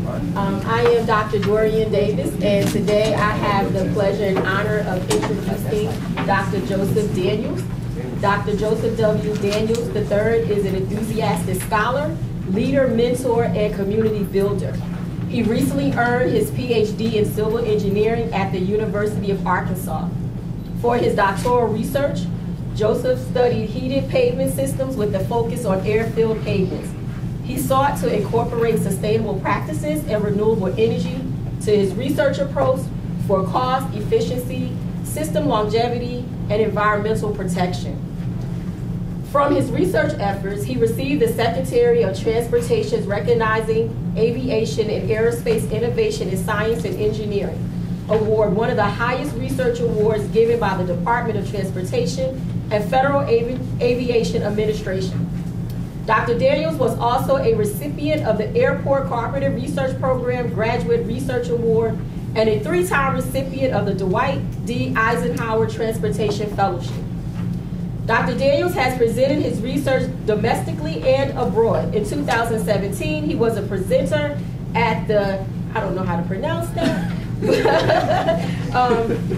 I am Dr. Dorian Davis, and today I have the pleasure and honor of introducing Dr. Joseph Daniels. Dr. Joseph W. Daniels III is an enthusiastic scholar, leader, mentor, and community builder. He recently earned his PhD in civil engineering at the University of Arkansas. For his doctoral research, Joseph studied heated pavement systems with a focus on air-filled pavements. He sought to incorporate sustainable practices and renewable energy to his research approach for cost, efficiency, system longevity, and environmental protection. From his research efforts, he received the Secretary of Transportation's Recognizing Aviation and Aerospace Innovation in Science and Engineering Award, one of the highest research awards given by the Department of Transportation and Federal Aviation Administration. Dr. Daniels was also a recipient of the Airport Cooperative Research Program Graduate Research Award and a 3-time recipient of the Dwight D. Eisenhower Transportation Fellowship. Dr. Daniels has presented his research domestically and abroad. In 2017, he was a presenter at the, I don't know how to pronounce that,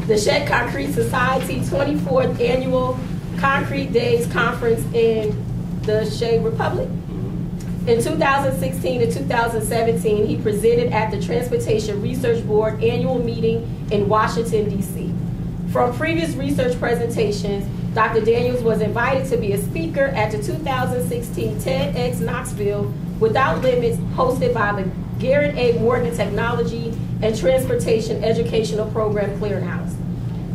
the Czech Concrete Society 24th Annual Concrete Days Conference in the Czech Republic. In 2016 to 2017, he presented at the Transportation Research Board annual meeting in Washington, D.C. From previous research presentations, Dr. Daniels was invited to be a speaker at the 2016 TEDx Knoxville Without Limits, hosted by the Garrett A. Morgan Technology and Transportation Educational Program Clearinghouse.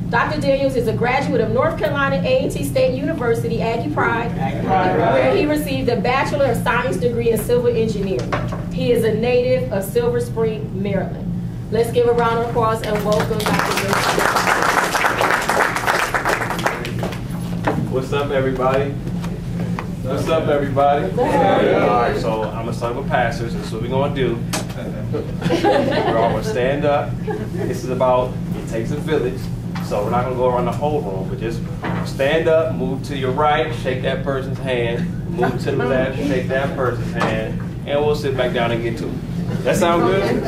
Dr. Daniels is a graduate of North Carolina A&T State University, Aggie Pride, where he received a Bachelor of Science degree in Civil Engineering. He is a native of Silver Spring, Maryland. Let's give a round of applause and welcome Dr. Daniels. What's up, everybody? What's up, everybody? All right, so I'm going to start with pastors, and that's what we're going to do. We're all going to stand up. This is about, it takes a village. So we're not going to go around the whole room, but just stand up, move to your right, shake that person's hand, move to the left, shake that person's hand, and we'll sit back down and get to it. That sound good?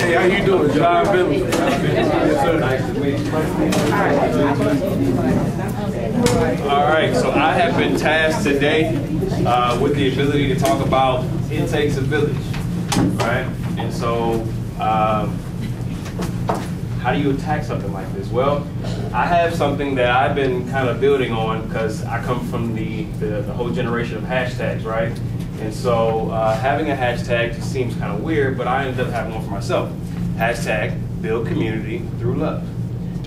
Hey, how you doing, John Billy? Yes, sir. Nice to meet you. All right, so I have been tasked today with the ability to talk about it takes a village, right? And so, how do you attack something like this? Well, I have something that I've been kind of building on because I come from the whole generation of hashtags, right? And so having a hashtag just seems kind of weird, but I ended up having one for myself. Hashtag build community through love.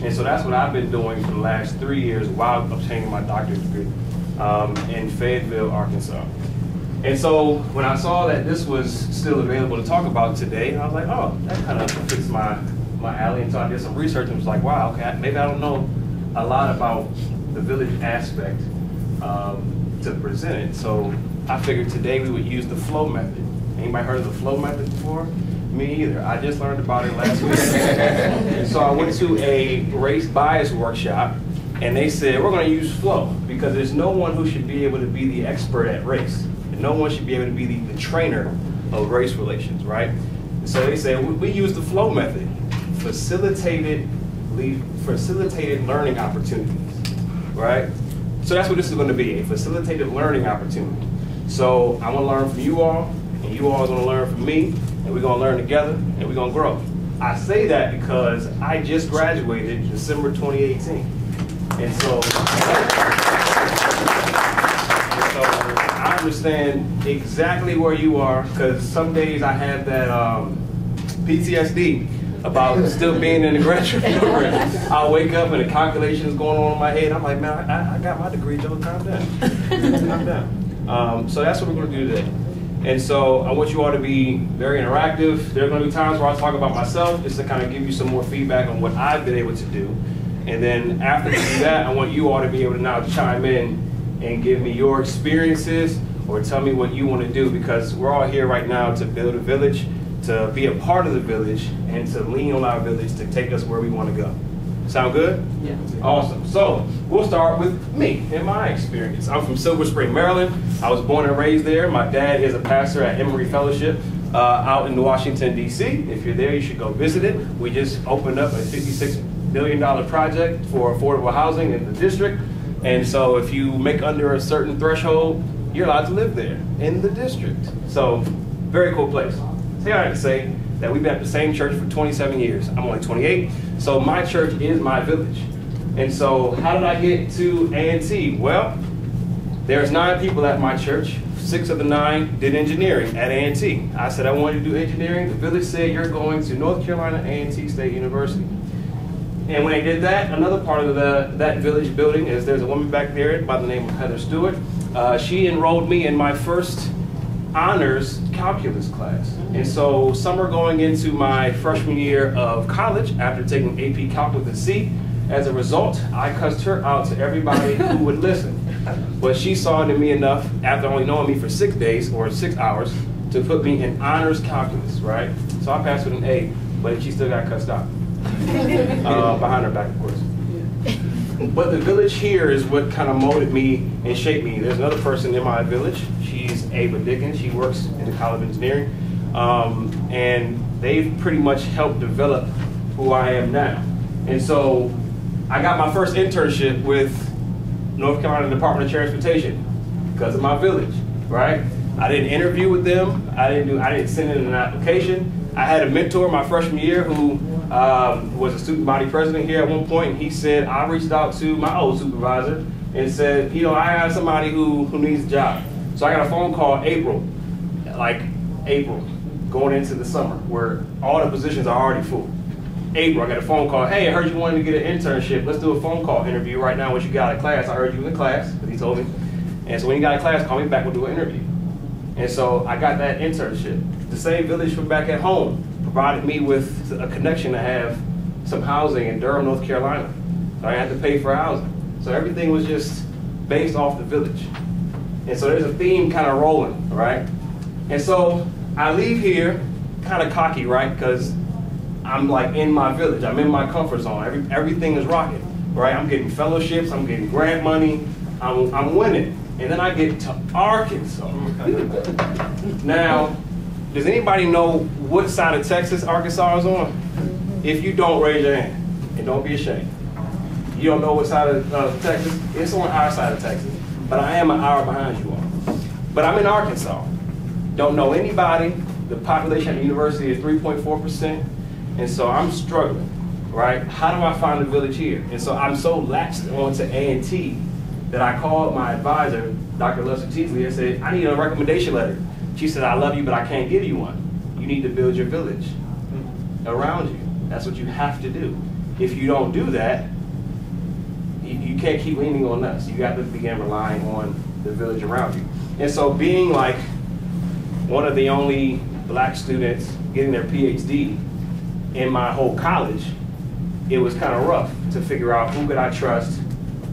And so that's what I've been doing for the last 3 years while obtaining my doctorate degree in Fayetteville, Arkansas. And so when I saw that this was still available to talk about today, I was like, oh, that kind of fits my alley. And so I did some research and was like, wow, okay, maybe I don't know a lot about the village aspect to present it. So I figured today we would use the flow method. Anybody heard of the flow method before? Me either. I just learned about it last week. So I went to a race bias workshop, and they said, we're going to use flow because there's no one who should be able to be the expert at race. And no one should be able to be the trainer of race relations, right? And so they said, we use the flow method, facilitated learning opportunities, right? So that's what this is going to be, a facilitated learning opportunity. So I want to learn from you all, and you all are going to learn from me, and we're going to learn together, and we're going to grow. I say that because I just graduated December 2018. And so I understand exactly where you are, because some days I have that PTSD about still being in the graduate program. I'll wake up and the calculations going on in my head. I'm like, man, I got my degree, Joe, calm down. Calm down. So that's what we're going to do today. And so I want you all to be very interactive. There are going to be times where I talk about myself just to kind of give you some more feedback on what I've been able to do. And then after we do that, I want you all to be able to now chime in and give me your experiences or tell me what you want to do, because we're all here right now to build a village, to be a part of the village, and to lean on our village to take us where we want to go. Sound good? Yeah. Awesome. So we'll start with me and my experience. I'm from Silver Spring, Maryland. I was born and raised there. My dad is a pastor at Emory Fellowship out in Washington, D.C. If you're there, you should go visit it. We just opened up a $56 million project for affordable housing in the district. And so if you make under a certain threshold, you're allowed to live there in the district. So very cool place. So I have to say that we've been at the same church for 27 years. I'm only 28, so my church is my village. And so how did I get to A&T? Well, there's 9 people at my church. 6 of the 9 did engineering at A&T. I said I wanted to do engineering. The village said you're going to North Carolina A&T State University. And when they did that, another part of that village building is there's a woman back there by the name of Heather Stewart. She enrolled me in my first honors calculus class. And so summer going into my freshman year of college, after taking AP Calc with a C, as a result, I cussed her out to everybody who would listen. But she saw it in me enough, after only knowing me for 6 days or 6 hours, to put me in honors calculus, right? So I passed with an A, but she still got cussed out. Behind her back, of course. But the village here is what kind of molded me and shaped me. There's another person in my village. She's Ava Dickens. She works in the College of Engineering. And they've pretty much helped develop who I am now. And so I got my first internship with North Carolina Department of Transportation because of my village, right? I didn't interview with them. I didn't send in an application. I had a mentor my freshman year who was a student body president here at one point, and he said, I reached out to my old supervisor and said, you know, I have somebody who needs a job. So I got a phone call April, going into the summer, where all the positions are already full. April, I got a phone call, hey, I heard you wanted to get an internship. Let's do a phone call interview right now once you got out of class. I heard you in the class, because he told me. And so when you got out of class, call me back, we'll do an interview. And so I got that internship. The same village from back at home provided me with a connection to have some housing in Durham, North Carolina. So I had to pay for housing. So everything was just based off the village. And so there's a theme kind of rolling, right? And so I leave here kind of cocky, right? Because I'm like in my village, I'm in my comfort zone. Everything is rocking, right? I'm getting fellowships, I'm getting grant money, I'm winning. And then I get to Arkansas. Now, does anybody know what side of Texas Arkansas is on? If you don't, raise your hand, and don't be ashamed. You don't know what side of Texas? It's on our side of Texas, but I am an hour behind you all. But I'm in Arkansas. Don't know anybody. The population at the university is 3.4%, and so I'm struggling, right? How do I find a village here? And so I'm so latched onto A&T that I called my advisor, Dr. Lester Teasley, and said, I need a recommendation letter. She said, I love you, but I can't give you one. You need to build your village around you. That's what you have to do. If you don't do that, you can't keep leaning on us. You got to begin relying on the village around you. And so being like one of the only black students getting their PhD in my whole college, it was kind of rough to figure out who could I trust,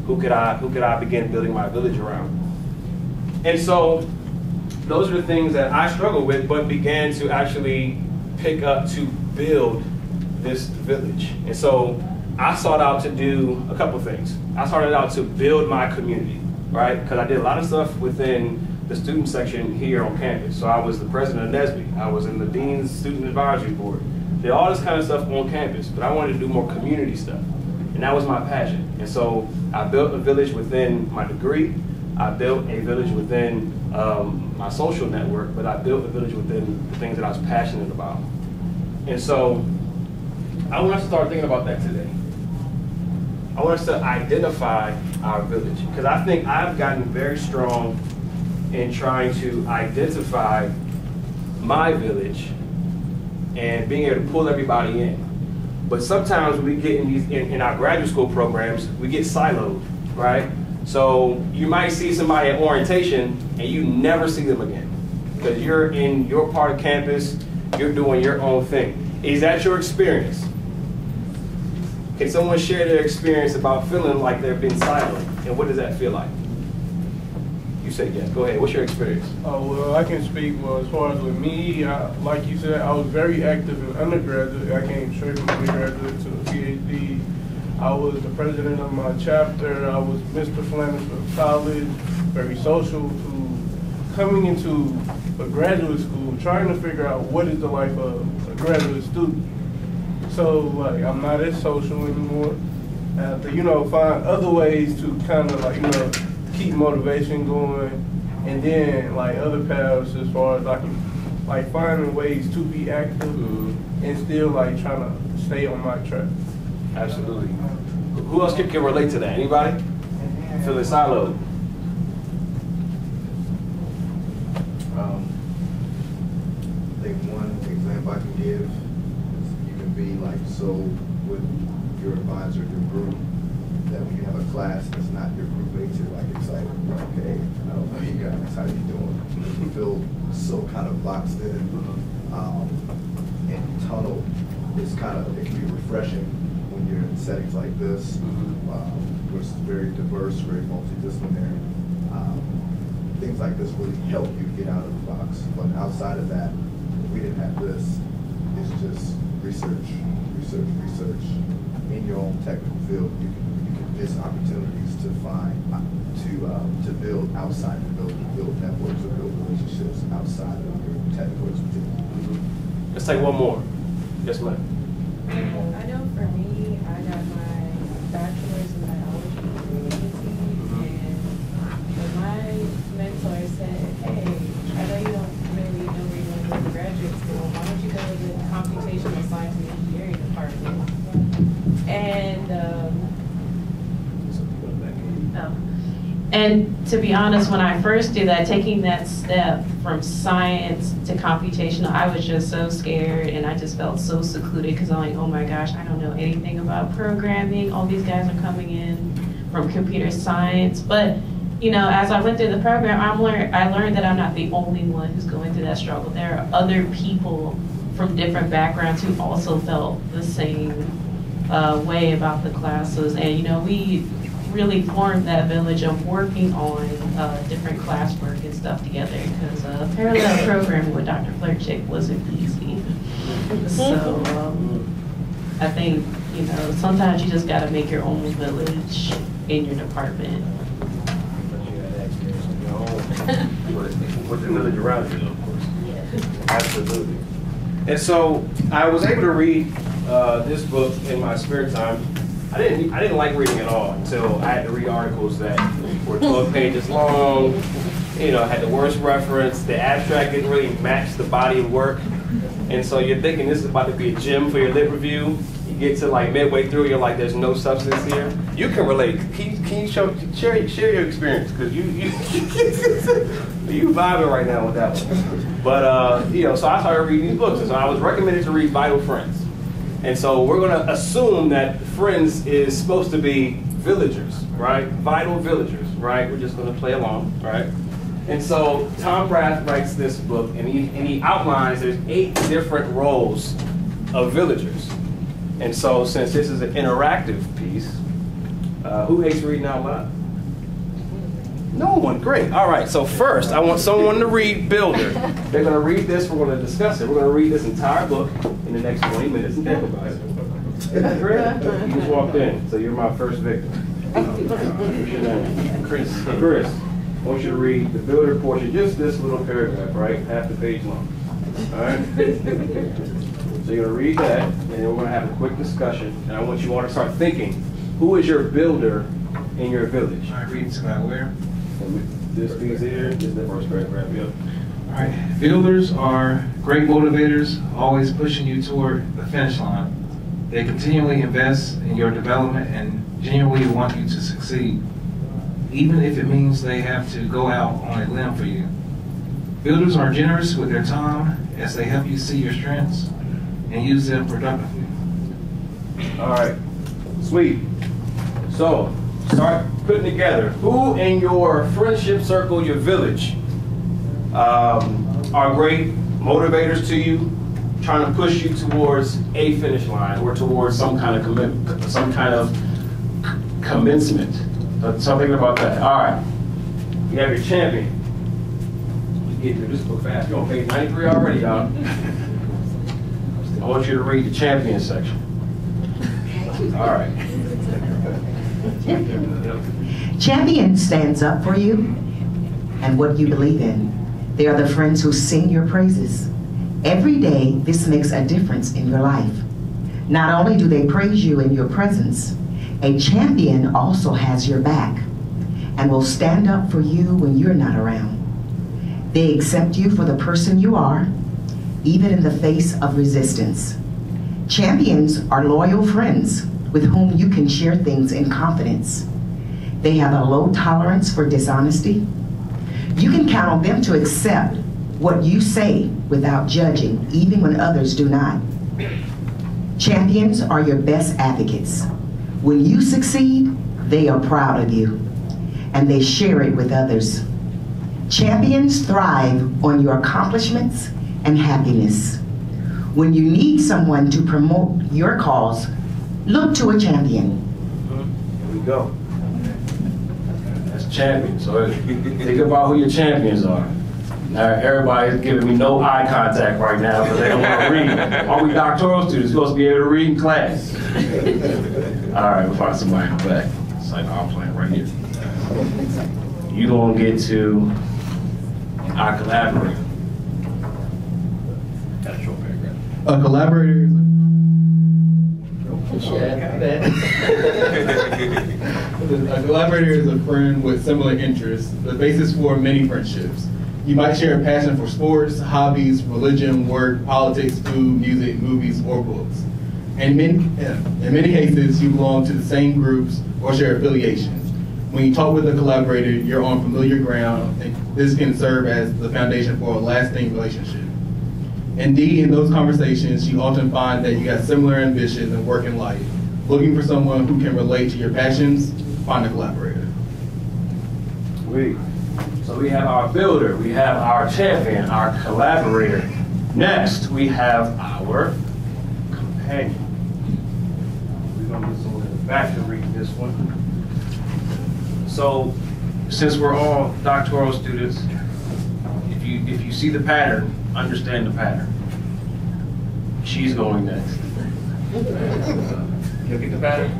who could I begin building my village around. And so those are the things that I struggled with, but began to actually pick up to build this village. And so I sought out to do a couple things. I started out to build my community, right? Because I did a lot of stuff within the student section here on campus. So I was the president of NSBE. I was in the Dean's Student Advisory Board. Did all this kind of stuff on campus, but I wanted to do more community stuff. And that was my passion. And so I built a village within my degree. I built a village within my social network, but I built a village within the things that I was passionate about. And so I want us to start thinking about that today. I want us to identify our village, because I think I've gotten very strong in trying to identify my village and being able to pull everybody in. But sometimes when we get in our graduate school programs, we get siloed, right? So you might see somebody at orientation and you never see them again. because you're in your part of campus, you're doing your own thing. Is that your experience? Can someone share their experience about feeling like they've been silent, and what does that feel like? You said yes. Go ahead. What's your experience? Oh, well, I can speak. Well, as far as with me, like you said, I was very active in undergraduate. I came straight from undergraduate to a PhD. I was the president of my chapter. I was Mr. Flanders for college, very social, to coming into a graduate school, trying to figure out what is the life of a graduate student. So, like, I'm not as social anymore. I have to, you know, find other ways to kind of, like, you know, keep motivation going. And then, like, other paths as far as, like finding ways to be active and still, like, trying to stay on my track. Absolutely. Who else can relate to that? Anybody? Feeling siloed? I think one example I can give is you can be like so with your advisor, your group, that when you have a class that's not your group mates, you're like excited. Okay, I don't know you guys, how you doing? You feel so kind of boxed in and tunnel. It's kind of, it can be refreshing when you're in settings like this, where it's very diverse, very multidisciplinary. Things like this really help you get out of the box. But outside of that, if we didn't have this, it's just research. In your own technical field, you can miss opportunities to find, to build outside the building, build networks, or build relationships outside of your technical expertise. Let's take one more. Yes, ma'am. I know for me, I got my bachelor's in biology and my mentor said, hey, I know you don't really know where you want to go to graduate school. Why don't you go to the computational science and engineering department? And to be honest, when I first did that, taking that step from science to computational, I was just so scared and I just felt so secluded because I'm like, oh my gosh, I don't know anything about programming. All these guys are coming in from computer science. But you know, as I went through the program, I learned that I'm not the only one who's going through that struggle. There are other people from different backgrounds who also felt the same way about the classes. And you know, we really formed that village of working on different classwork and stuff together because parallel programming with Dr. Flerchick wasn't easy. So I think, you know, sometimes you just got to make your own village in your department. With the village around you, of course. Yeah. Absolutely. And so I was able to read this book in my spare time. I didn't like reading at all until I had to read articles that were 12 pages long, you know, had the worst reference, the abstract didn't really match the body of work. And so you're thinking this is about to be a gem for your lit review. You get to like midway through, you're like, there's no substance here. You can relate. Can you share your experience? Because you vibing right now with that one. But, you know, so I started reading these books. And so I was recommended to read Vital Friends. And so we're going to assume that Friends is supposed to be villagers, right? Vital villagers, right? We're just going to play along, right? And so Tom Pratt writes this book, and he outlines there's 8 different roles of villagers. And so since this is an interactive piece, who hates reading out loud? No one. Great. All right. So first, I want someone to read Builder. They're going to read this. We're going to discuss it. We're going to read this entire book in the next 20 minutes and think about it. You just walked in, so you're my first victim. What's your name? Chris. Chris, I want you to read the Builder portion, just this little paragraph, right? Half the page long. All right? So you're going to read that, and then we're going to have a quick discussion. And I want you all to start thinking, who is your builder in your village? All right, reading to my where? This piece here, this is the first paragraph, yep. All right, builders are great motivators, always pushing you toward the finish line. They continually invest in your development and genuinely want you to succeed, even if it means they have to go out on a limb for you. Builders are generous with their time as they help you see your strengths and use them productively. All right, sweet. So, start putting together who in your friendship circle, your village, are great motivators to you, trying to push you towards a finish line or towards some kind of commencement. Something about that. All right. You have your champion. We get through this book fast. You're on page 93 already, y'all. I want you to read the champion section. All right. Champion stands up for you and what you believe in. They are the friends who sing your praises. Every day, this makes a difference in your life. Not only do they praise you in your presence, a champion also has your back and will stand up for you when you're not around. They accept you for the person you are, even in the face of resistance. Champions are loyal friends with whom you can share things in confidence. They have a low tolerance for dishonesty. You can count on them to accept what you say without judging, even when others do not. Champions are your best advocates. When you succeed, they are proud of you, and they share it with others. Champions thrive on your accomplishments and happiness. When you need someone to promote your cause, look to a champion. Here we go. That's champion. So think about who your champions are. Now everybody's giving me no eye contact right now because they don't want to read. All we doctoral students supposed to be able to read in class. All right, we'll find somebody in the back. It's like our plan right here. You gonna get to our collaborator. Got a short paragraph. A collaborator A collaborator is a friend with similar interests, the basis for many friendships. You might share a passion for sports, hobbies, religion, work, politics, food, music, movies, or books. And in many cases, you belong to the same groups or share affiliations. When you talk with a collaborator, you're on familiar ground, and this can serve as the foundation for a lasting relationship. Indeed, in those conversations, you often find that you got similar ambitions and work in life. Looking for someone who can relate to your passions, find a collaborator. So we have our builder, we have our champion, our collaborator. Next, we have our companion. We're going to get someone in the back to read this one. So, since we're all doctoral students, if you see the pattern, understand the pattern. She's going next. You get the pattern?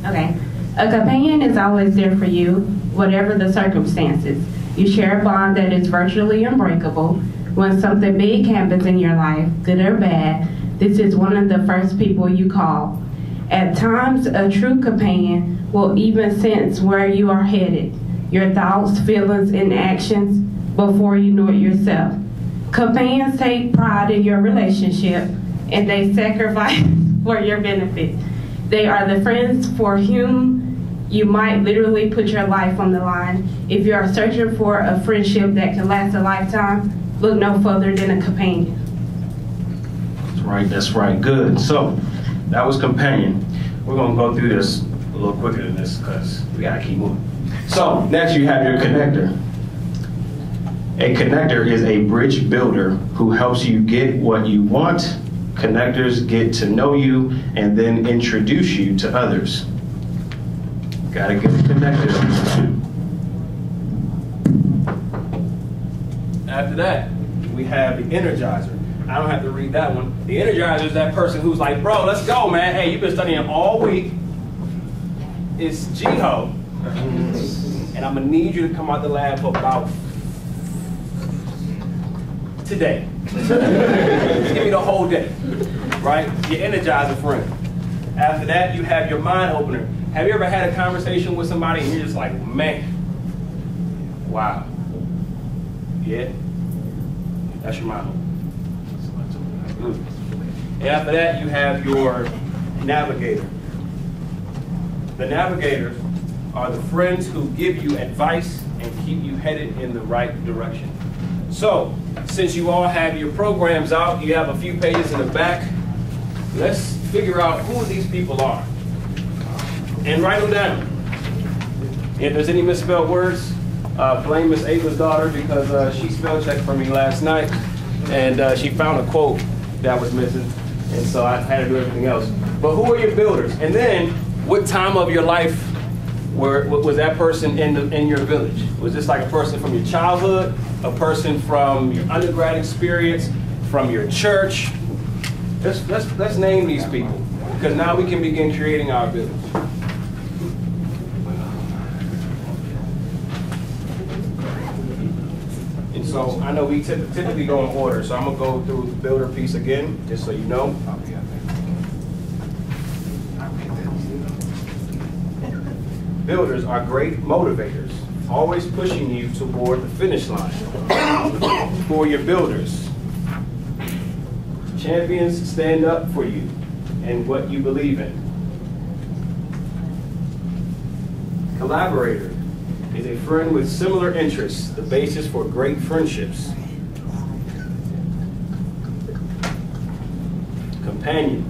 Okay. A companion is always there for you, whatever the circumstances. You share a bond that is virtually unbreakable. When something big happens in your life, good or bad, this is one of the first people you call. At times, a true companion will even sense where you are headed, your thoughts, feelings, and actions before you know it yourself. Companions take pride in your relationship, and they sacrifice for your benefit. They are the friends for whom you might literally put your life on the line. If you are searching for a friendship that can last a lifetime, look no further than a companion. That's right, good. So, that was companion. We're gonna go through this a little quicker than this because we gotta keep moving. So, next you have your connector. A connector is a bridge builder who helps you get what you want. Connectors get to know you and then introduce you to others. Gotta get the connectors. After that, we have the Energizer. I don't have to read that one. The Energizer is that person who's like, bro, let's go, man. Hey, you've been studying all week. It's Jiho. And I'm gonna need you to come out the lab for about today. Just give me the whole day, right? Your Energizer friend. After that, you have your mind opener. Have you ever had a conversation with somebody and you're just like, man, wow. Yeah? That's your mind opener. And after that, you have your navigator. The navigators are the friends who give you advice and keep you headed in the right direction. So, since you all have your programs out, you have a few pages in the back, let's figure out who these people are. And write them down. If there's any misspelled words, blame Miss Ava's daughter because she spell checked for me last night, and she found a quote that was missing, and so I had to do everything else. But who are your builders? And then, what time of your life was that person in your village? Was this like a person from your childhood, a person from your undergrad experience, from your church? Let's name these people, because now we can begin creating our village. And so I know we typically go in order, so I'm gonna go through the builder piece again, just so you know. Builders are great motivators, always pushing you toward the finish line. Who are your builders? Champions stand up for you and what you believe in. Collaborator is a friend with similar interests, the basis for great friendships. Companion.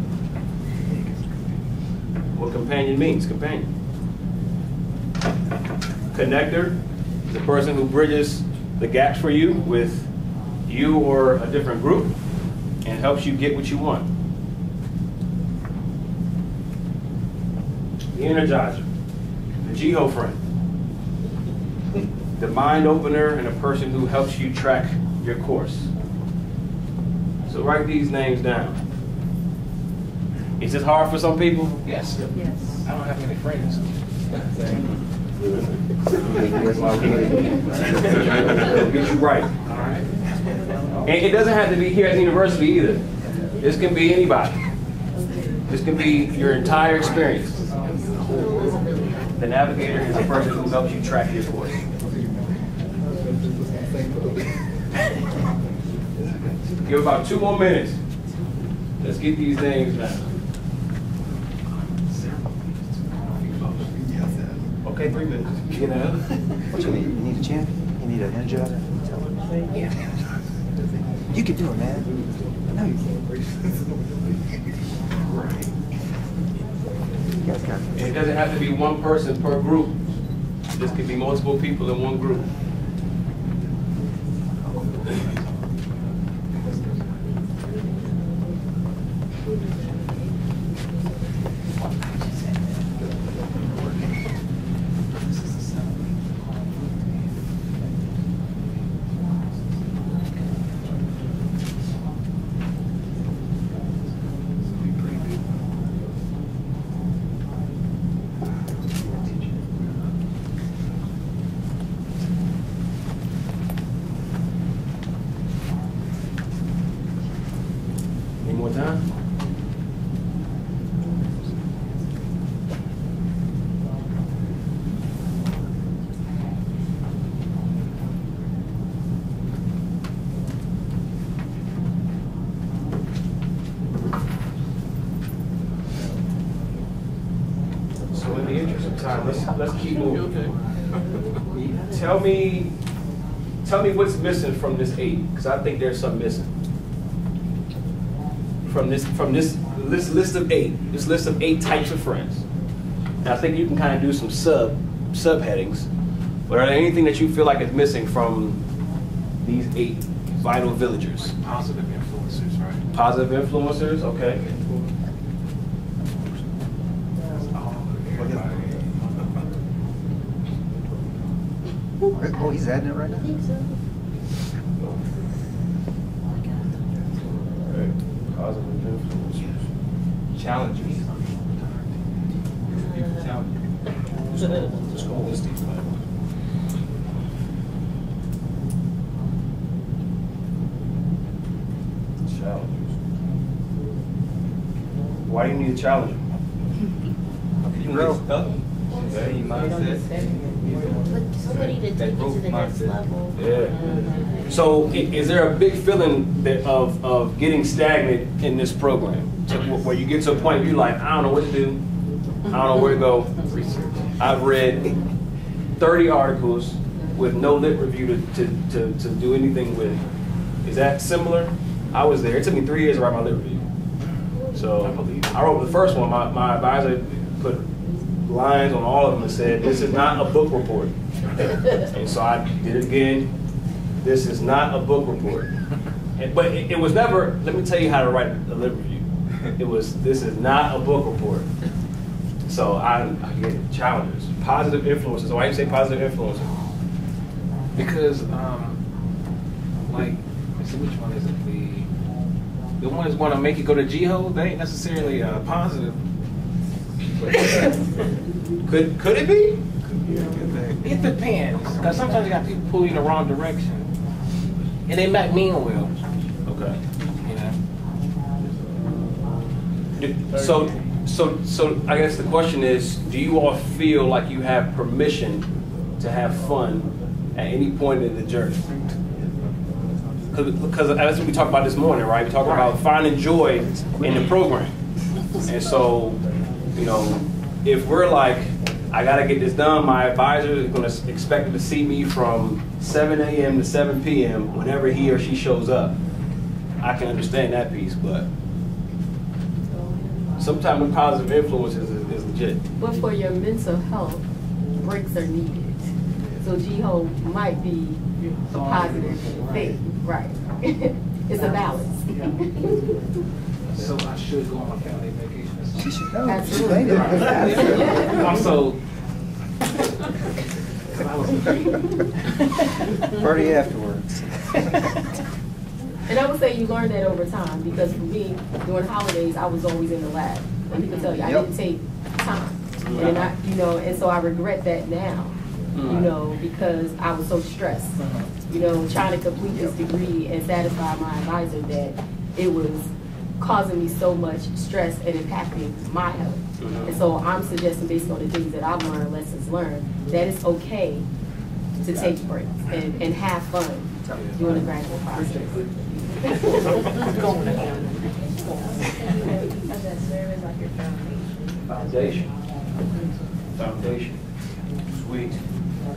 What companion means? Companion. Connector is the person who bridges the gaps for you with you or a different group and helps you get what you want. The Energizer, the Geo friend, the mind opener, and a person who helps you track your course. So write these names down. Is this hard for some people? Yes. Yes. I don't have many friends. Get you right. All right. And it doesn't have to be here at the university either. This can be anybody. This can be your entire experience. The navigator is a person who helps you track your course. Give about 2 more minutes. Let's get these names down. Okay, 3 minutes. You know? What you need? You need a champion? You need an Energizer? Yeah. You can do it, man. I know you can. Right. You guys got And it doesn't have to be one person per group. This could be multiple people in one group. More time. So in the interest of time, let's keep moving. Tell me what's missing from this 8, because I think there's some missing. From this list of 8, this list of 8 types of friends. And I think you can kind of do some subheadings. But are there anything that you feel like is missing from these 8 vital villagers? Positive influencers, right? Positive influencers, okay. Oh, he's adding it right now? Okay. Positive influencers. Challengers. People challenge you. Just go list these. Challengers. Why do you need a challenger? You can grow. Somebody to take you to the next level. Yeah. So is there a big feeling of getting stagnant in this program? Where you get to a point you're like, I don't know what to do. I don't know where to go. I've read 30 articles with no lit review to do anything with. Is that similar? I was there. It took me 3 years to write my lit review. So I wrote the first one. My advisor put lines on all of them and said, "This is not a book report." And so I did it again. This is not a book report. But it was never, let me tell you how to write a lit review. It was, this is not a book report. So I get challenges. Positive influences. Why do you say positive influences? Because, like, let's see, which one is it? The one that's going to make you go to G-hole, they ain't necessarily positive. Could it be? It depends. Because sometimes you got people pull you in the wrong direction. And they might mean well. Okay. You know? So I guess the question is, do you all feel like you have permission to have fun at any point in the journey? Because that's what we talked about this morning, right? We talked about finding joy in the program. And so, you know, if we're like, I gotta get this done, my advisor is gonna expect to see me from 7 a.m. to 7 p.m. whenever he or she shows up. I can understand that piece, but sometimes the positive influences is legit. But for your mental health, breaks are needed. So G-hole might be a positive thing, right? It's a balance. So I should go on my family vacation or something. She should know. Absolutely. I'm so... Party afterwards. And I would say you learn that over time, because for me, during holidays, I was always in the lab. And people tell you, I didn't take time. And I, you know, and so I regret that now, you know, because I was so stressed, you know, trying to complete this degree and satisfy my advisor that it was causing me so much stress and impacting my health. And so I'm suggesting, based on the things that I've learned, lessons learned, that it's okay to take breaks and have fun during the graduate process. Foundation. Foundation. Sweet.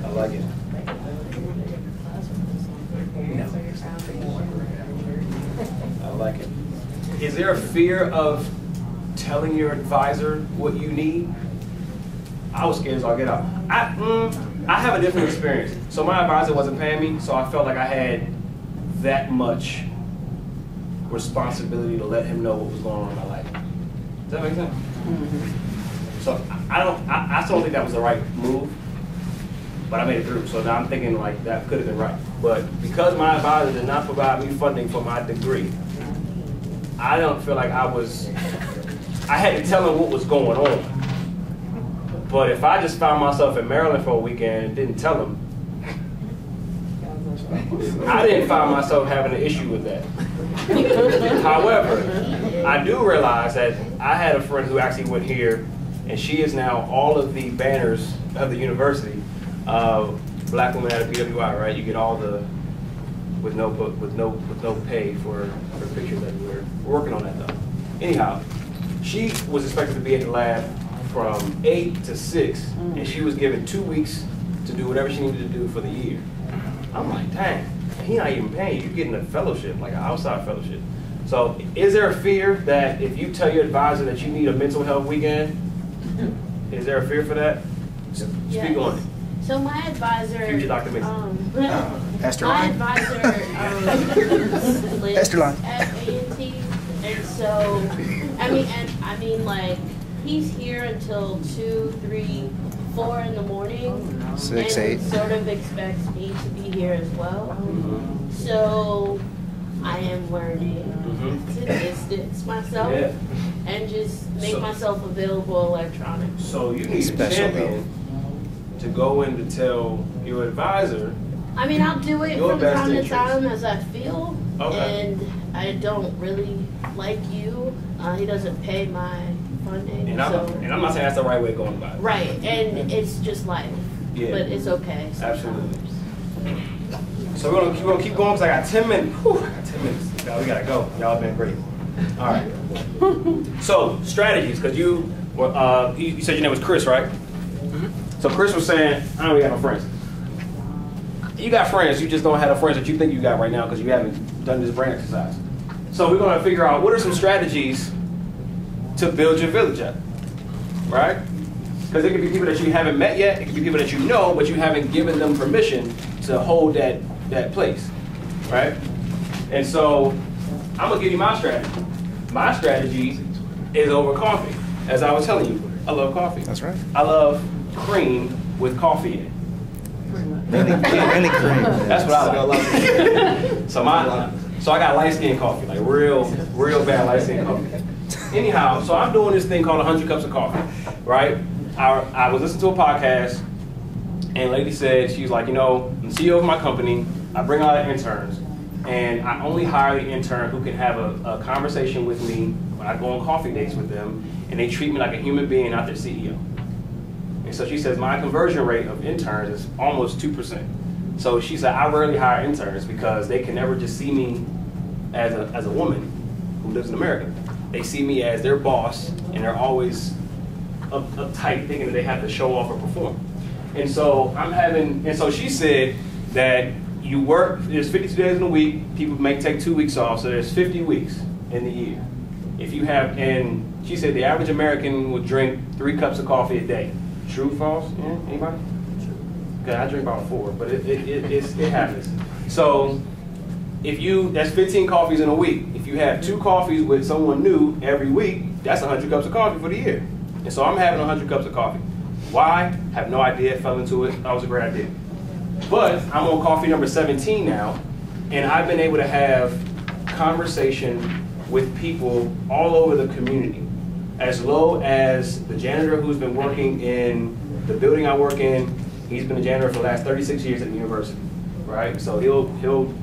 I like it. I like it. Is there a fear of telling your advisor what you need? I was scared as I'll get out. I have a different experience. So my advisor wasn't paying me, so I felt like I had that much responsibility to let him know what was going on in my life. Does that make sense? So I still don't think that was the right move, but I made it through. So now I'm thinking like that could have been right. But because my advisor did not provide me funding for my degree, I don't feel like I had to tell him what was going on. But if I just found myself in Maryland for a weekend and didn't tell him, I didn't find myself having an issue with that. However, I do realize that I had a friend who actually went here, and she is now all of the banners of the university. Black women at a PWI, right? You get all the with no pay for pictures that we're working on that though. Anyhow, she was expected to be at the lab from 8 to 6, and she was given 2 weeks to do whatever she needed to do for the year. I'm like, dang, he not even paying you. You're getting a fellowship, like an outside fellowship. So is there a fear that if you tell your advisor that you need a mental health weekend, is there a fear for that? Speak on it. So my advisor, Future Dr. Pastor my Line. advisor lives Pastor Line. at A&T, and so I mean like he's here until 2, 3, 4 in the morning, 6, and 8. sort of expects me to be here as well. So I am learning to distance myself and just make myself available electronically. So you need a Special champion to go in to tell your advisor. I mean, I'll do it Your from best time to interest. time as I feel, Okay. and I don't really like you. He doesn't pay my funding, And I'm not saying that's the right way of going about it. right, and it's just life, Yeah. but it's okay. Absolutely. So we're gonna keep going because I got 10 minutes. Whew, I got 10 minutes. Now we gotta go. Y'all been great. All right. So strategies, because you said your name was Chris, right? So Chris was saying, I don't really got no friends. You got friends, you just don't have the friends that you think you got right now because you haven't done this brain exercise. So we're gonna figure out what are some strategies to build your village up, right? Because it could be people that you haven't met yet, it could be people that you know, but you haven't given them permission to hold that place, right? And so I'm gonna give you my strategy. My strategy is over coffee. As I was telling you, I love coffee. That's right. I love cream with coffee in it. Mainly cream. That's what I like. So I got light skin coffee, like real bad light skin coffee. Anyhow, so I'm doing this thing called 100 cups of coffee, right? I was listening to a podcast, and a lady said, she's like, you know, I'm the CEO of my company, I bring out interns, and I only hire the intern who can have a conversation with me when I go on coffee dates with them, and they treat me like a human being, not their CEO. And so she says, my conversion rate of interns is almost 2%. So she said, I rarely hire interns because they can never just see me as a woman who lives in America. They see me as their boss, and they're always uptight, thinking that they have to show off or perform. And so so she said that you work, there's 52 days in a week, people may take 2 weeks off, so there's 50 weeks in the year. If you have, and she said the average American would drink 3 cups of coffee a day. True, false? Yeah, anybody? Okay, I drink about 4, but it happens. So that's 15 coffees in a week. If you have 2 coffees with someone new every week, that's 100 cups of coffee for the year. And so I'm having 100 cups of coffee. Why? Have no idea, fell into it, that was a great idea. But I'm on coffee number 17 now, and I've been able to have conversation with people all over the community. As low as the janitor who's been working in the building I work in, he's been a janitor for the last 36 years at the university, right? So he'll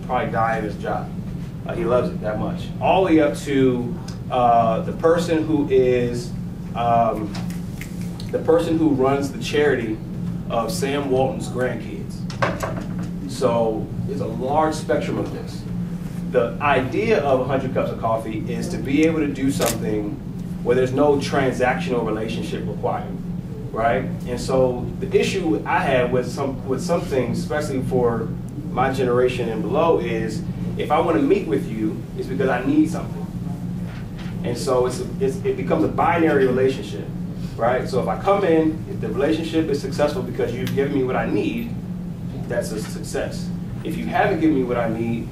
probably die in his job. He loves it that much. All the way up to the person who runs the charity of Sam Walton's grandkids. So there's a large spectrum of this. The idea of 100 cups of coffee is to be able to do something where there's no transactional relationship required, right? And so the issue I have with some things, especially for my generation and below, is if I want to meet with you, it's because I need something. And so it becomes a binary relationship, right? So if I come in, if the relationship is successful because you've given me what I need, that's a success. If you haven't given me what I need,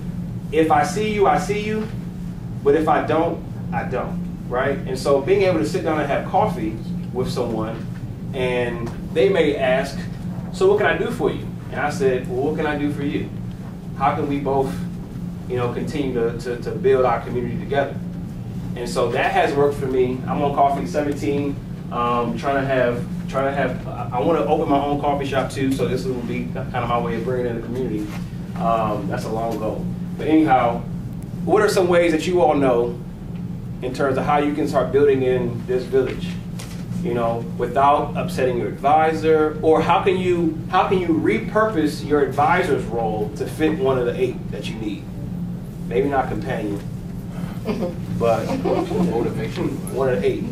if I see you, I see you, but if I don't, I don't, right? And so being able to sit down and have coffee with someone, and they may ask, so what can I do for you? And I said, well, what can I do for you? How can we both, continue to build our community together? And so that has worked for me. I'm on coffee 17, I want to open my own coffee shop too, so this will be kind of my way of bringing in the community. That's a long goal. But anyhow, what are some ways that you all know in terms of how you can start building in this village, without upsetting your advisor? Or how can you repurpose your advisor's role to fit one of the 8 that you need? Maybe not companion, but motivation. One of the 8.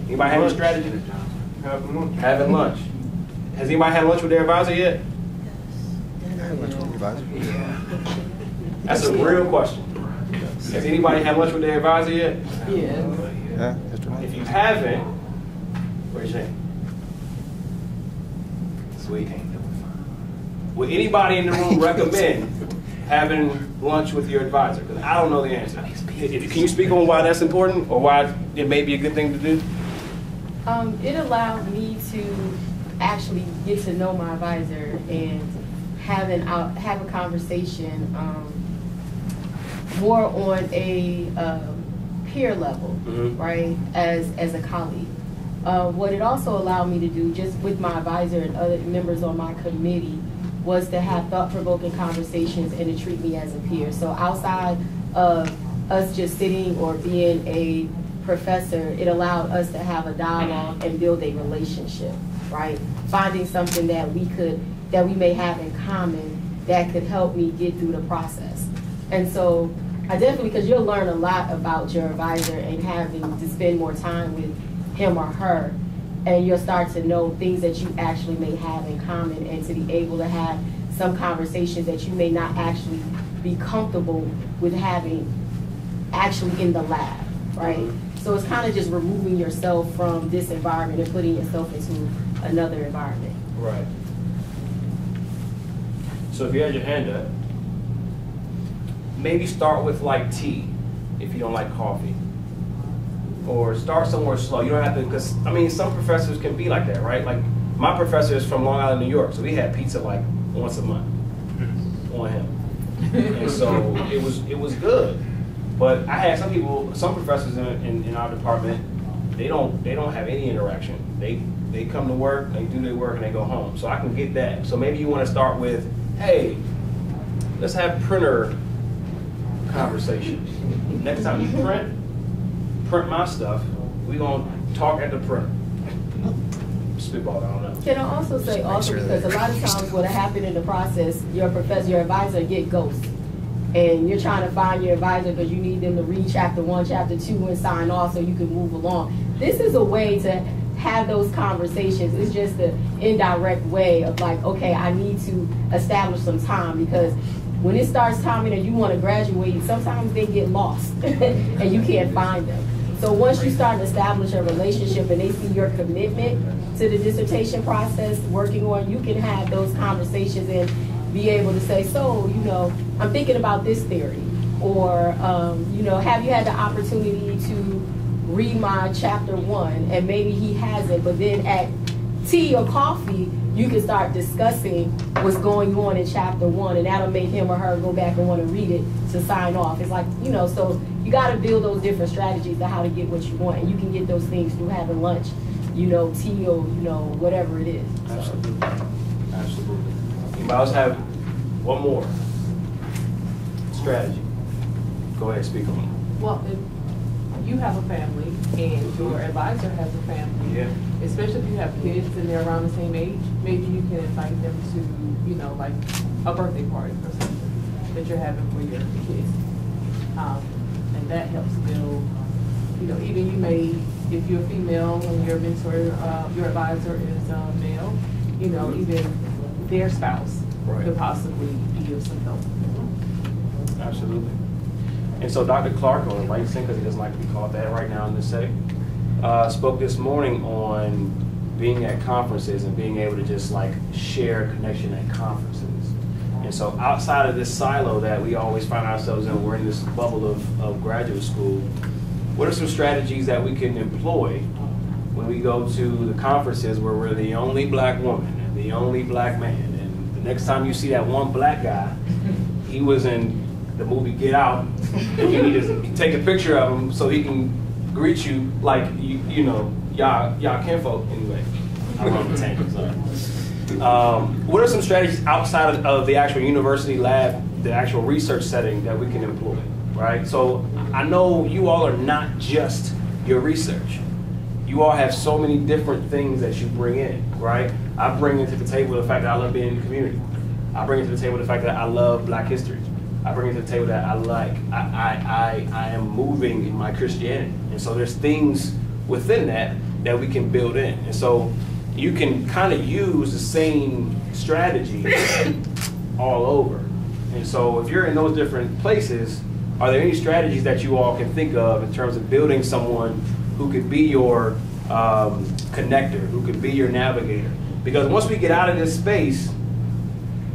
Anybody have a strategy? Having lunch. Has anybody had lunch with their advisor yet? That's a real question. Has anybody had lunch with their advisor yet? Yeah. If you haven't, raise your hand. Sweet. Would anybody in the room recommend having lunch with your advisor? Because I don't know the answer. Can you speak on why that's important, or why it may be a good thing to do? It allowed me to actually get to know my advisor and have a conversation more on a peer level, right, as a colleague. What it also allowed me to do, just with my advisor and other members on my committee, was to have thought-provoking conversations and to treat me as a peer. So outside of us just sitting or being a professor, it allowed us to have a dialogue and build a relationship, right? Finding something that we may have in common that could help me get through the process. And so I definitely, because you'll learn a lot about your advisor and having to spend more time with him or her, and you'll start to know things that you actually may have in common, and to be able to have some conversations that you may not actually be comfortable with having actually in the lab, right? So So it's kind of just removing yourself from this environment and putting yourself into another environment. Right. So if you had your hand up, maybe start with like tea if you don't like coffee. Or start somewhere slow. You don't have to, because I mean, some professors can be like that, right? Like my professor is from Long Island, New York, so we had pizza like once a month on him. And so it was good. But I had some professors in our department, they don't have any interaction. They come to work, they do their work, and they go home. So I can get that. So maybe you want to start with, hey, let's have printer conversation. Next time you print my stuff, we gonna talk at the printer. Spitball, I don't know. Can I also say because a lot of times what happened in the process, your advisor get ghosts. And you're trying to find your advisor because you need them to read chapter 1, chapter 2, and sign off so you can move along. This is a way to have those conversations. It's just an indirect way of like, okay, I need to establish some time, because when it starts timing and you want to graduate, sometimes they get lost and you can't find them. So once you start to establish a relationship and they see your commitment to the dissertation process, working on, you can have those conversations and be able to say, so, you know, I'm thinking about this theory, or, you know, have you had the opportunity to read my chapter 1? And maybe he hasn't, but then at tea or coffee, you can start discussing what's going on in chapter 1, and that'll make him or her go back and want to read it to sign off. It's like, you know, so you got to build those different strategies to how to get what you want, and you can get those things through having lunch, you know, tea, or, you know, whatever it is. So. Absolutely. Absolutely. Anybody else have one more strategy? Go ahead, speak on it. Well, if you have a family and your advisor has a family, yeah, especially if you have kids and they're around the same age, maybe you can invite them to, you know, like a birthday party or something that you're having for your kids. And that helps build, you know, even you may, if you're female and your mentor, your advisor is male, you know, even their spouse could possibly be of some help. Absolutely. And so Dr. Clark, or Langston, because he doesn't like to be called that right now in this setting, spoke this morning on being at conferences and being able to just like share connection at conferences. And so outside of this silo that we always find ourselves in, we're in this bubble of graduate school, what are some strategies that we can employ when we go to the conferences where we're the only black woman and the only black man? And the next time you see that one black guy, he was in the movie Get Out, and you need to take a picture of him so he can greet you like, you know, y'all kinfolk. Anyway, I'm on the tangent, sorry. What are some strategies outside of the actual university lab, the actual research setting that we can employ, right? So I know you all are not just your research. You all have so many different things that you bring in, right? I bring into the table the fact that I love being in the community. I bring into the table the fact that I love Black history. I bring to the table that I am moving in my Christianity. And so there's things within that we can build in. And so you can kind of use the same strategy all over. And so if you're in those different places, are there any strategies that you all can think of in terms of building someone who could be your connector, who could be your navigator? Because once we get out of this space,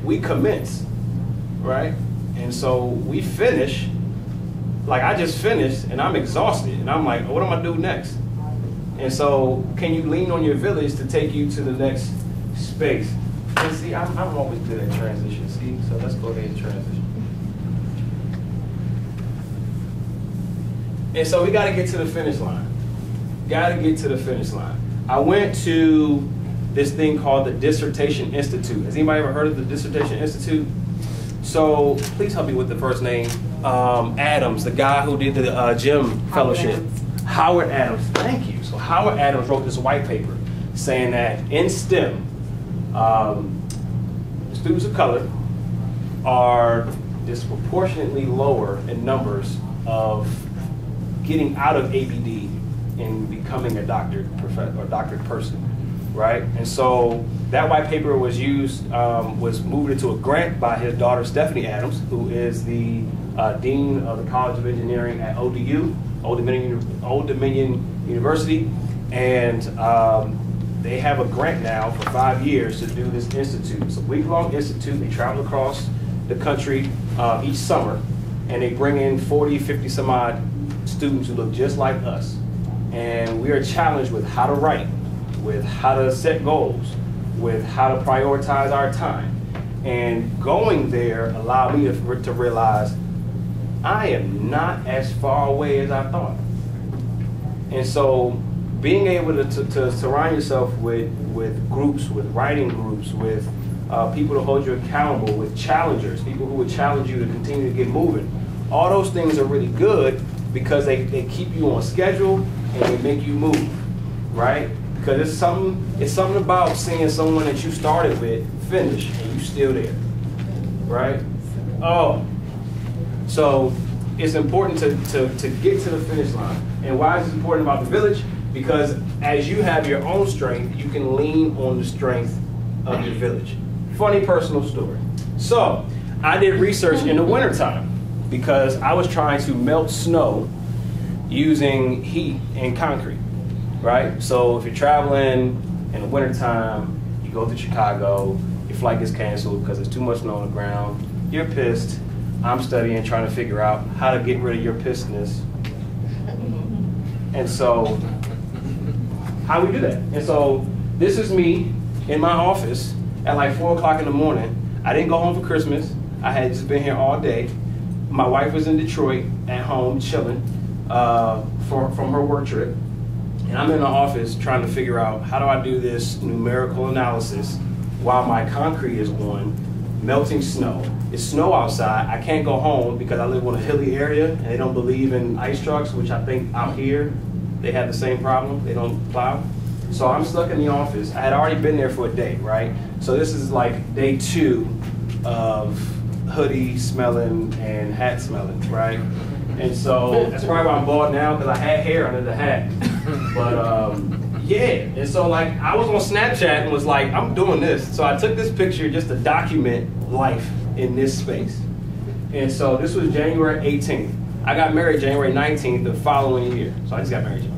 we commence, right? And so we finish, like I just finished and I'm exhausted and I'm like, what am I gonna do next? And so can you lean on your village to take you to the next space? And see, I'm always good at transition, see? So let's go ahead and transition. And so we gotta get to the finish line. Gotta get to the finish line. I went to this thing called the Dissertation Institute. Has anybody ever heard of the Dissertation Institute? So please help me with the first name. Adams, the guy who did the Gym Fellowship. Howard Adams, thank you. So Howard Adams wrote this white paper saying that in STEM, students of color are disproportionately lower in numbers of getting out of ABD and becoming a doctored person, right? And so that white paper was used, was moved into a grant by his daughter, Stephanie Adams, who is the Dean of the College of Engineering at ODU. Old Dominion University, and they have a grant now for 5 years to do this institute. It's a week-long institute. They travel across the country each summer, and they bring in 40, 50 some odd students who look just like us. And we are challenged with how to write, with how to set goals, with how to prioritize our time. And going there allowed me to realize I am not as far away as I thought. And so being able to surround yourself with groups, with writing groups, with people to hold you accountable, with challengers, people who would challenge you to continue to get moving, all those things are really good because they keep you on schedule and they make you move, right? Because it's something about seeing someone that you started with finish and you still there, right? Oh, so it's important to get to the finish line. And why is it important about the village? Because as you have your own strength, you can lean on the strength of your village. Funny personal story. So I did research in the wintertime because I was trying to melt snow using heat and concrete, right? So if you're traveling in the wintertime, you go to Chicago, your flight gets canceled because there's too much snow on the ground, you're pissed. I'm studying, trying to figure out how to get rid of your pissedness. And so, how do we do that? And so, this is me in my office at like 4 o'clock in the morning. I didn't go home for Christmas. I had just been here all day. My wife was in Detroit at home chilling from her work trip. And I'm in the office trying to figure out how do I do this numerical analysis while my concrete is on, melting snow. It's snow outside. I can't go home because I live on a hilly area and they don't believe in ice trucks, which I think out here they have the same problem. They don't plow. So I'm stuck in the office. I had already been there for a day, right? So this is like day 2 of hoodie smelling and hat smelling, right? And so that's probably why I'm bald now, because I had hair under the hat. But yeah, and so like I was on Snapchat and was like, I'm doing this. So I took this picture just to document life in this space. And so this was January 18th. I got married January 19th the following year. So I just got married.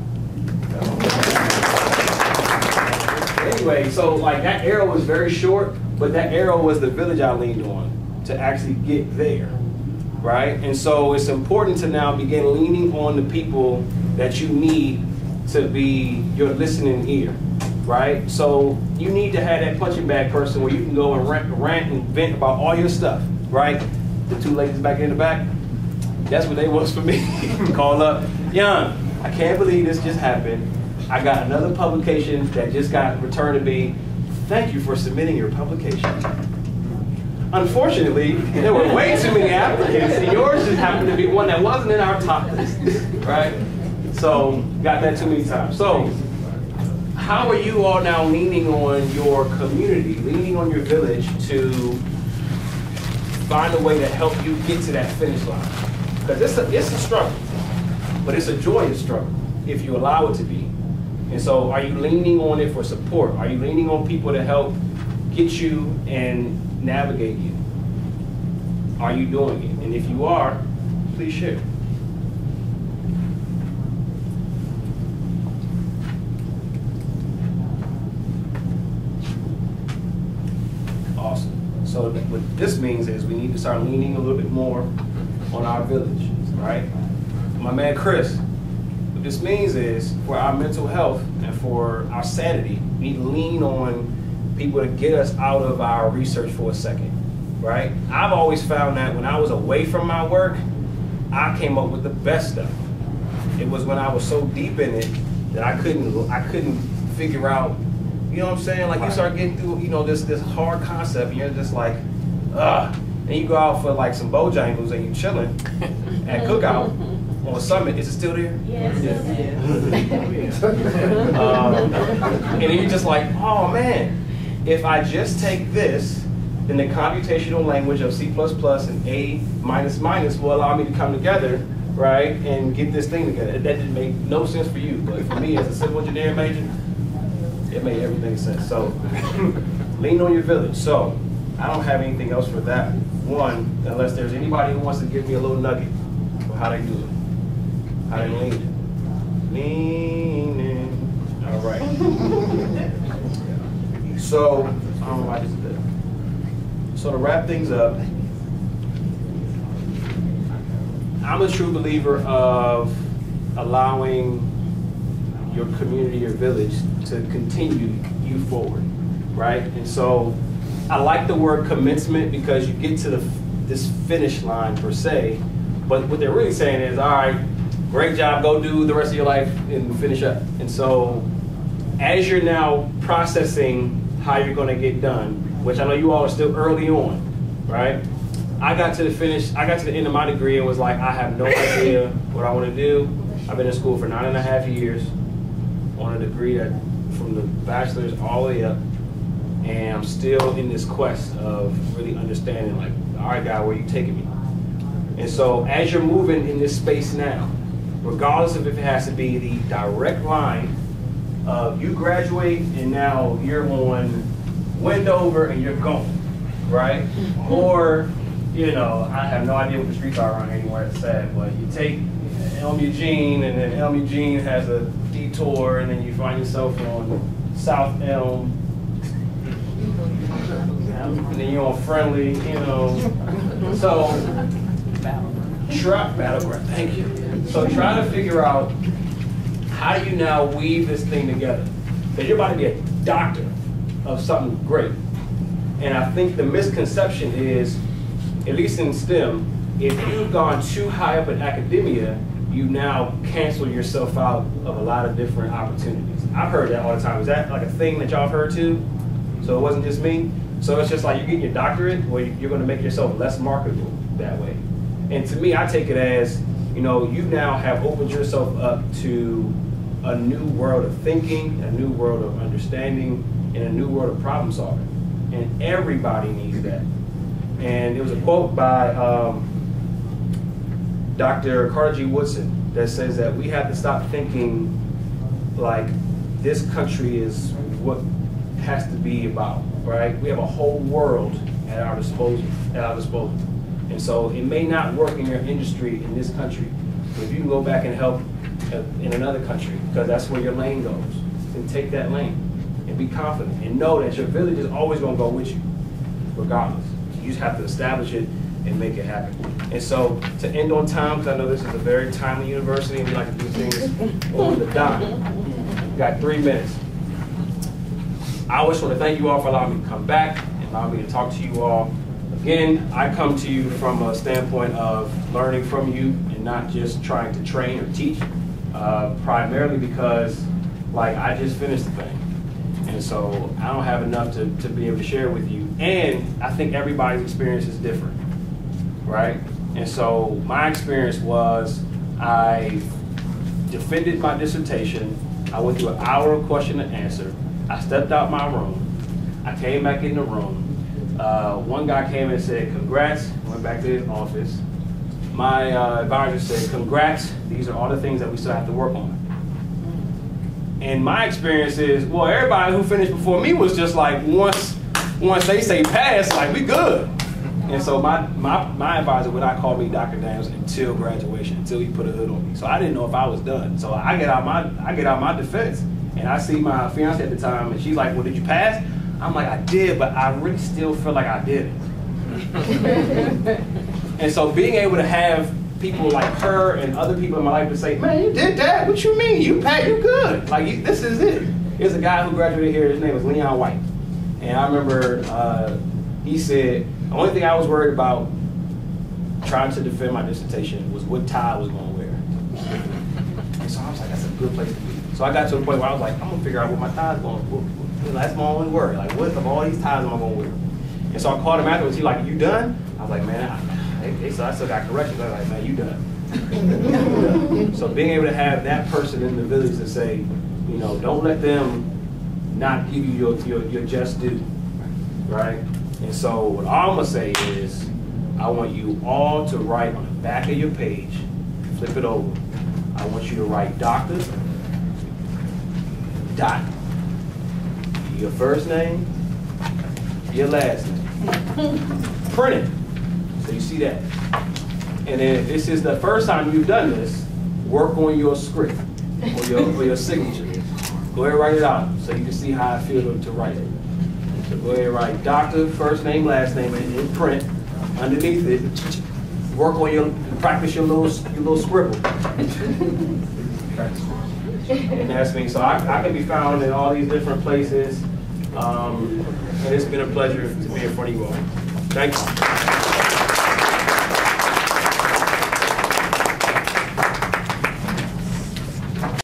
Anyway, so like that arrow was very short, but that arrow was the village I leaned on to actually get there, right? And so it's important to now begin leaning on the people that you need to be your listening ear, right? So you need to have that punching bag person where you can go and rant and vent about all your stuff, right? The 2 ladies back in the back, that's what they was for me. Call up, Young, I can't believe this just happened. I got another publication that just got returned to me. Thank you for submitting your publication. Unfortunately, there were way too many applicants, and yours just happened to be one that wasn't in our top list, right? So, got that too many times. So, how are you all now leaning on your community, leaning on your village to find a way to help you get to that finish line? Because it's a struggle, but it's a joyous struggle if you allow it to be. And so, are you leaning on it for support? Are you leaning on people to help get you and navigate you? Are you doing it? And if you are, please share. Awesome. So what this means is we need to start leaning a little bit more on our village, right? My man Chris, what this means is for our mental health and for our sanity, we need to lean on people to get us out of our research for a second, right? I've always found that when I was away from my work, I came up with the best stuff. It was when I was so deep in it that I couldn't figure out, you know what I'm saying? Like you start getting through, you know, this hard concept, and you're just like, ugh. And you go out for like some Bojangles and you chilling at Cookout on Summit. Is it still there? Yes. And then you're just like, oh man, if I just take this, then the computational language of C++ and A will allow me to come together, right, and get this thing together. That didn't make no sense for you, but for me as a civil engineering major, it made everything sense. So lean on your village. So I don't have anything else for that one, unless there's anybody who wants to give me a little nugget for how they do it. I didn't lean in. All right. So, I don't know why I just did that. So to wrap things up, I'm a true believer of allowing your community, your village, to continue you forward, right? And so I like the word commencement because you get to this finish line per se, but what they're really saying is, all right, great job, go do the rest of your life and finish up. And so as you're now processing how you're gonna get done, which I know you all are still early on, right? I got to the end of my degree and was like, I have no idea what I wanna do. I've been in school for 9.5 years on a degree that from the bachelor's all the way up, and I'm still in this quest of really understanding, like, all right, God, where are you taking me? And so as you're moving in this space now, regardless of if it has to be the direct line of you graduate and now you're on Wendover and you're gone, right? Or, you know, I have no idea what the streets are around anywhere, it's sad, but you take Elm Eugene and then Elm Eugene has a detour and then you find yourself on South Elm and then you're on Friendly, you know. So, Battleground, thank you. So try to figure out how do you now weave this thing together? Because you're about to be a doctor of something great. And I think the misconception is, at least in STEM, if you've gone too high up in academia, you now cancel yourself out of a lot of different opportunities. I've heard that all the time. Is that like a thing that y'all have heard too? So it wasn't just me? So it's just like you're getting your doctorate, where you're gonna make yourself less marketable that way. And to me, I take it as, you know, you now have opened yourself up to a new world of thinking, a new world of understanding, and a new world of problem solving. And everybody needs that. And there was a quote by Dr. Carter G. Woodson that says that we have to stop thinking like this country is what has to be about, right? We have a whole world at our disposal. And so it may not work in your industry in this country, but if you can go back and help in another country, because that's where your lane goes, then take that lane and be confident and know that your village is always going to go with you, regardless. You just have to establish it and make it happen. And so to end on time, because I know this is a very timely university and we like to do things on the dot. We got 3 minutes. I always want to thank you all for allowing me to come back and allow me to talk to you all. Again, I come to you from a standpoint of learning from you and not just trying to train or teach, primarily because, like, I just finished the thing. And so I don't have enough to be able to share with you. And I think everybody's experience is different, right? And so my experience was I defended my dissertation. I went through an hour of question and answer. I stepped out my room. I came back in the room. One guy came and said, congrats, went back to his office. My advisor said, congrats, these are all the things that we still have to work on. And my experience is, well, everybody who finished before me was just like, once they say pass, like, we good. And so my advisor would not call me Dr. Daniels until graduation, until he put a hood on me. So I didn't know if I was done. So I get out my defense, and I see my fiance at the time, and she's like, well, did you pass? I'm like, I did, but I really still feel like I didn't. And so being able to have people like her and other people in my life to say, man, you did that? What you mean? You passed, you good. Like, this is it. There's a guy who graduated here, his name was Leon White. And I remember he said, the only thing I was worried about trying to defend my dissertation was what tie I was going to wear. And so I was like, that's a good place to be. So I got to a point where I was like, I'm going to figure out what my tie is going to wear. That's my only worry. Like, what of all these ties am I going to wear? And so I called him afterwards. He like, you done? I was like, man, so I still got corrections. I was like, man, you done. So being able to have that person in the village to say, you know, don't let them not give you your just due, right? And so what I'm going to say is, I want you all to write on the back of your page, flip it over. I want you to write doctor, dot, your first name, your last name. Print it, so you see that. And then if this is the first time you've done this, work on your script or your signature. Go ahead and write it out so you can see how I feel to write it. So go ahead and write doctor, first name, last name in print. Underneath it, work on practice your little scribble. And that's me. So I can be found in all these different places. And it's been a pleasure to be in front of you all. Thank you.